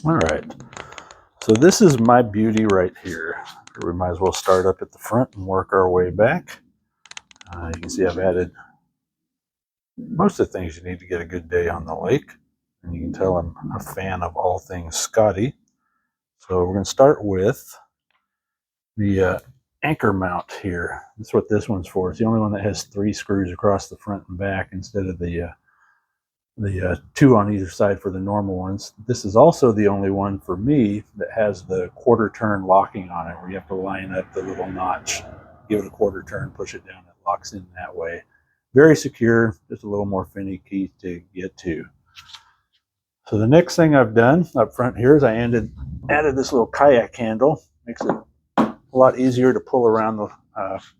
All right, so this is my beauty right here. We might as well start up at the front and work our way back. You can see I've added most of the things you need to get a good day on the lake. And you can tell I'm a fan of all things Scotty. So we're going to start with the anchor mount here. That's what this one's for. It's the only one that has 3 screws across the front and back instead of the 2 on either side for the normal ones. This is also the only one for me that has the quarter turn locking on it, where you have to line up the little notch, give it a quarter turn, push it down, it locks in that way. Very secure, just a little more finicky to get to. So the next thing I've done up front here is I added this little kayak handle. Makes it a lot easier to pull around the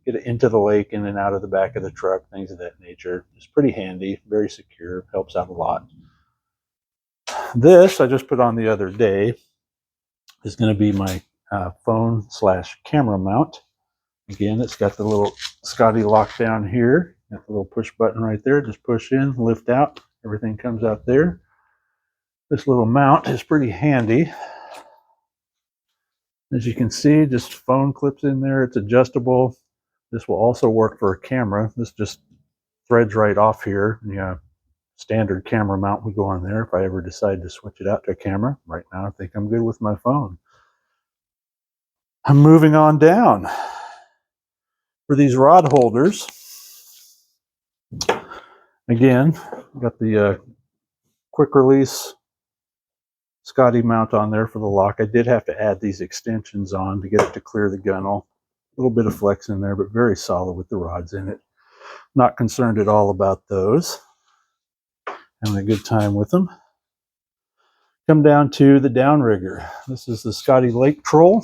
get it into the lake, in and out of the back of the truck, things of that nature. It's pretty handy, very secure, helps out a lot. This I just put on the other day is going to be my phone / camera mount. Again, it's got the little Scotty lock down here, got the little push button right there. Just push in, lift out, everything comes out there. This little mount is pretty handy. As you can see, just phone clips in there. It's adjustable. This will also work for a camera. This just threads right off here. Yeah, standard camera mount would go on there if I ever decide to switch it out to a camera. Right now, I think I'm good with my phone. I'm moving on down. For these rod holders, again, got the quick release Scotty mount on there for the lock. I did have to add these extensions on to get it to clear the gunnel. A little bit of flex in there, but very solid with the rods in it. Not concerned at all about those. Having a good time with them. Come down to the downrigger. This is the Scotty Lake Troll.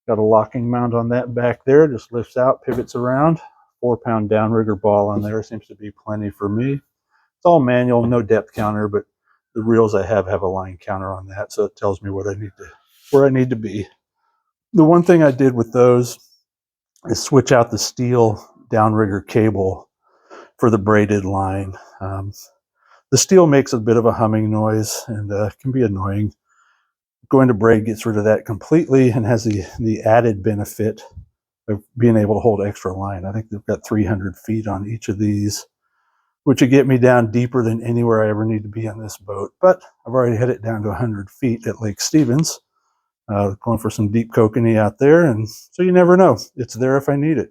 Got a locking mount on that back there. Just lifts out, pivots around. 4-pound downrigger ball on there. Seems to be plenty for me. It's all manual, no depth counter, but the reels I have a line counter on that, so it tells me where I need to be. The one thing I did with those is switch out the steel downrigger cable for the braided line. The steel makes a bit of a humming noise and can be annoying. Going to braid gets rid of that completely and has the added benefit of being able to hold extra line. I think they've got 300 feet on each of these, which would get me down deeper than anywhere I ever need to be on this boat. But I've already had it down to 100 feet at Lake Stevens, going for some deep kokanee out there, and so you never know. It's there if I need it.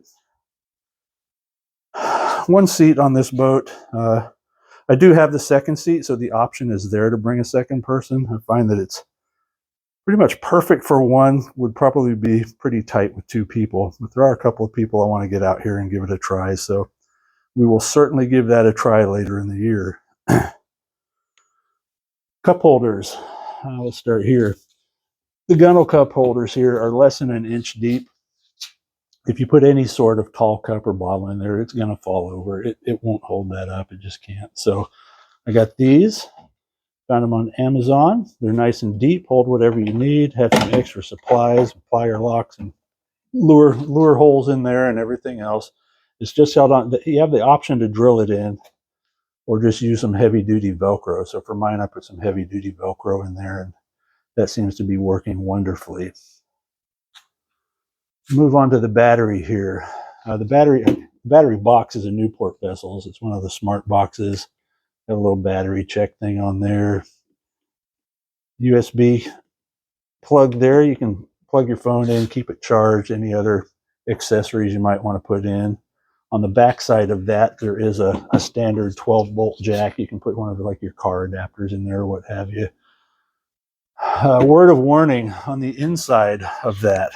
One seat on this boat. I do have the second seat, so the option is there to bring a second person. I find that it's pretty much perfect for one. Would probably be pretty tight with 2 people, but there are a couple of people I want to get out here and give it a try, so we will certainly give that a try later in the year. Cup holders. Let's start here. The gunnel cup holders here are less than 1 inch deep. If you put any sort of tall cup or bottle in there, it's going to fall over. It won't hold that up. It just can't. So I got these. Found them on Amazon. They're nice and deep. Hold whatever you need. Have some extra supplies, plier locks, and lure holes in there and everything else. It's just held on. You have the option to drill it in or just use some heavy-duty Velcro. So for mine, I put some heavy-duty Velcro in there, and that seems to be working wonderfully. Move on to the battery here. The battery box is a Newport Vessels. It's one of the smart boxes. Got a little battery check thing on there. USB plug there. You can plug your phone in, keep it charged, any other accessories you might want to put in. On the back side of that, there is a standard 12-volt jack. You can put one of like your car adapters in there, what have you. Word of warning on the inside of that.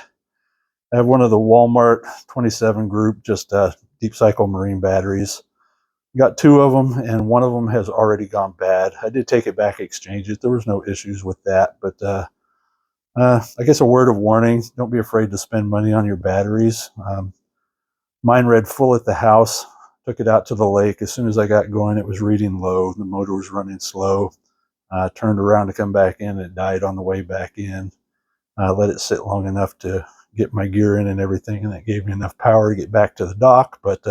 I have one of the Walmart 27 group, just deep cycle marine batteries. Got 2 of them, and one of them has already gone bad. I did take it back, exchange it. There was no issues with that, but I guess a word of warning: don't be afraid to spend money on your batteries. Mine read full at the house. Took it out to the lake. As soon as I got going, it was reading low. The motor was running slow. Turned around to come back in. It died on the way back in. Let it sit long enough to get my gear in and everything, and that gave me enough power to get back to the dock. But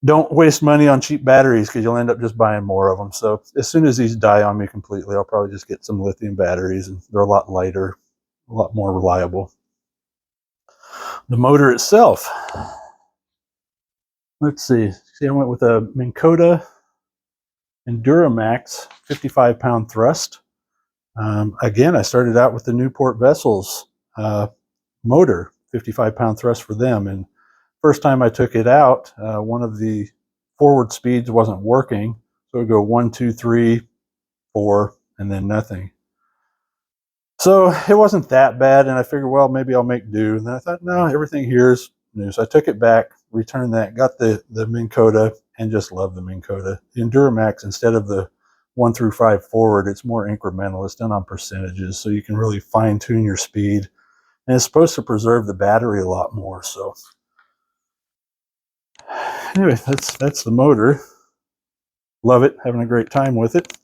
don't waste money on cheap batteries because you'll end up just buying more of them. So as soon as these die on me completely, I'll probably just get some lithium batteries, and they're a lot lighter, a lot more reliable. The motor itself, let's see. I went with a Minn Kota Enduramax 55-pound thrust. Again, I started out with the Newport Vessels motor, 55-pound thrust for them. And first time I took it out, one of the forward speeds wasn't working. So it would go 1, 2, 3, 4, and then nothing. So it wasn't that bad. And I figured, well, maybe I'll make do. And then I thought, no, everything here is new. So I took it back, returned that, got the Minn Kota, and just love the Minn Kota. The Enduramax, instead of the 1 through 5 forward, it's more incremental. It's done on percentages, so you can really fine tune your speed. And it's supposed to preserve the battery a lot more. So anyway, that's the motor. Love it, having a great time with it.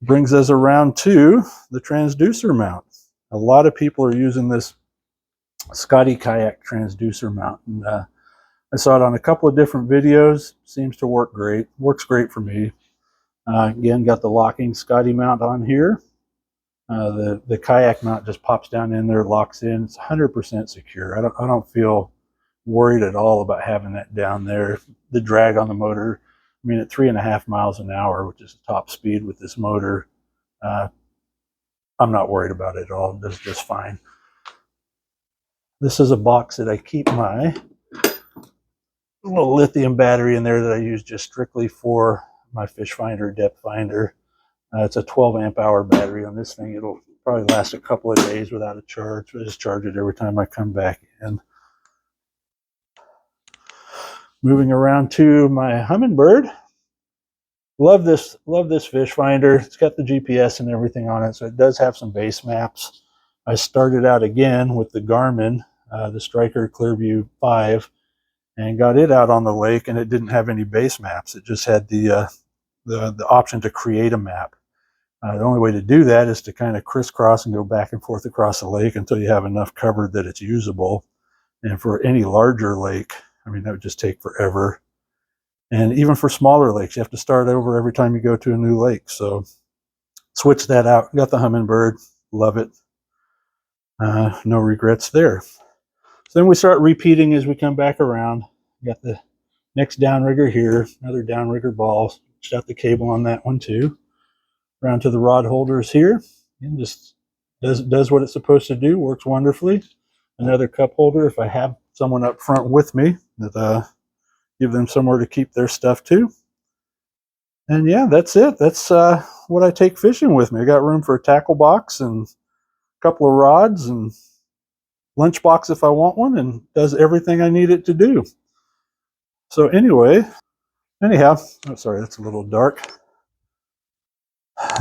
Brings us around to the transducer mount. A lot of people are using this Scotty Kayak transducer mount. And I saw it on a couple of different videos. Seems to work great. Works great for me. Again, got the locking Scotty mount on here. The kayak mount just pops down in there, locks in. It's 100% secure. I don't feel worried at all about having that down there. The drag on the motor, I mean, at 3.5 miles an hour, which is the top speed with this motor, I'm not worried about it at all. It does just fine. This is a box that I keep my little lithium battery in there that I use just strictly for my fish finder, depth finder. It's a 12 amp hour battery on this thing. It'll probably last a couple of days without a charge. I just charge it every time I come back in. Moving around to my Humminbird. Love this fish finder. It's got the GPS and everything on it, so it does have some base maps. I started out again with the Garmin, the Striker Clearview 5, and got it out on the lake, and it didn't have any base maps. It just had the option to create a map. The only way to do that is to kind of crisscross and go back and forth across the lake until you have enough covered that it's usable. And for any larger lake, I mean, that would just take forever. And even for smaller lakes, you have to start over every time you go to a new lake. So switch that out. Got the Humminbird. Love it. No regrets there. So then we start repeating as we come back around. Got the next downrigger here, another downrigger ball. Switched out the cable on that one too. Around to the rod holders here, and just does what it's supposed to do. Works wonderfully. Another cup holder if I have someone up front with me, that give them somewhere to keep their stuff too. And yeah, that's it. That's what I take fishing with me. I got room for a tackle box and a couple of rods and lunchbox if I want one, and does everything I need it to do. So anyhow, oh, sorry, that's a little dark.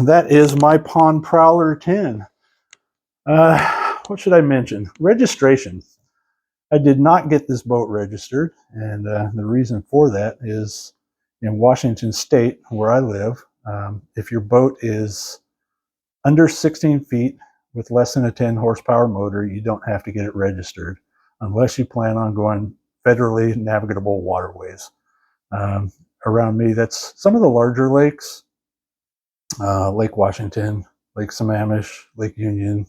That is my Pond Prowler 10. What should I mention? Registration. I did not get this boat registered, and the reason for that is in Washington State, where I live, if your boat is under 16 feet with less than a 10 horsepower motor, you don't have to get it registered unless you plan on going federally navigable waterways. Around me, that's some of the larger lakes, Lake Washington, Lake Sammamish, Lake Union,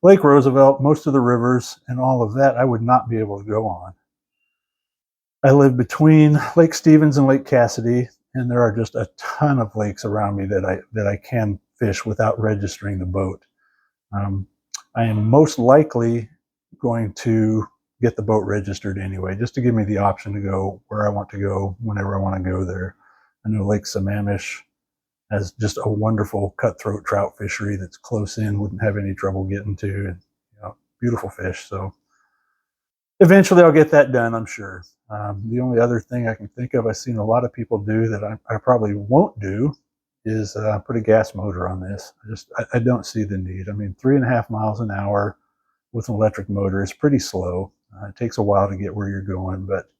Lake Roosevelt, most of the rivers and all of that I would not be able to go on. I live between Lake Stevens and Lake Cassidy, and there are just a ton of lakes around me that I can fish without registering the boat. I am most likely going to get the boat registered anyway, just to give me the option to go where I want to go whenever I want to go there. I know Lake Sammamish has just a wonderful cutthroat trout fishery that's close in, wouldn't have any trouble getting to, and beautiful fish. So eventually I'll get that done, I'm sure. The only other thing I can think of I've seen a lot of people do that I probably won't do is put a gas motor on this. I don't see the need. I mean, 3.5 miles an hour with an electric motor is pretty slow. It takes a while to get where you're going, but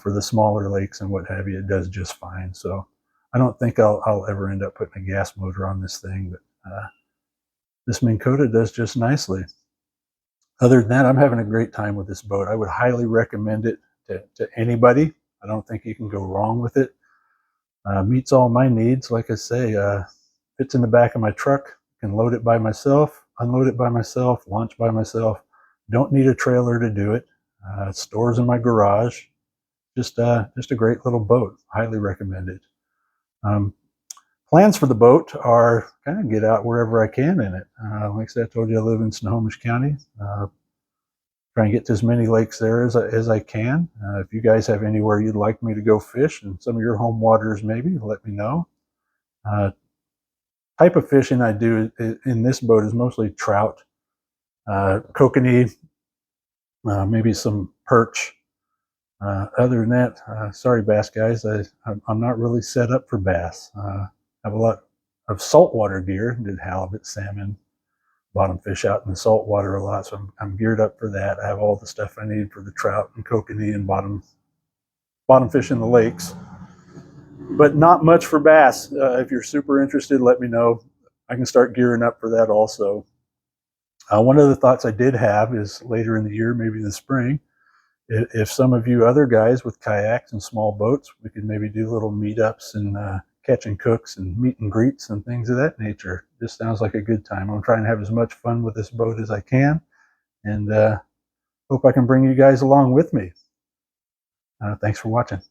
for the smaller lakes and what have you, it does just fine. So I don't think I'll ever end up putting a gas motor on this thing, but this Minn Kota does just nicely. Other than that, I'm having a great time with this boat. I would highly recommend it to anybody. I don't think you can go wrong with it. Meets all my needs. Like I say, fits in the back of my truck. Can load it by myself, unload it by myself, launch by myself. Don't need a trailer to do it. Stores in my garage. Just a great little boat. Highly recommended. Plans for the boat are kind of get out wherever I can in it. Like I said, I told you I live in Snohomish County. Try and get to as many lakes there as I can. If you guys have anywhere you'd like me to go fish in some of your home waters, maybe let me know. Type of fishing I do in this boat is mostly trout, kokanee, maybe some perch. Other than that, sorry, bass guys, I'm not really set up for bass. I have a lot of saltwater gear, did halibut, salmon, bottom fish out in the saltwater a lot, so I'm geared up for that. I have all the stuff I need for the trout and kokanee and bottom fish in the lakes, but not much for bass. If you're super interested, let me know. I can start gearing up for that also. One of the thoughts I did have is later in the year, maybe in the spring, if some of you other guys with kayaks and small boats, we could maybe do little meetups and catch and cooks and meet and greets and things of that nature. This sounds like a good time. I'm trying to have as much fun with this boat as I can, and hope I can bring you guys along with me. Thanks for watching.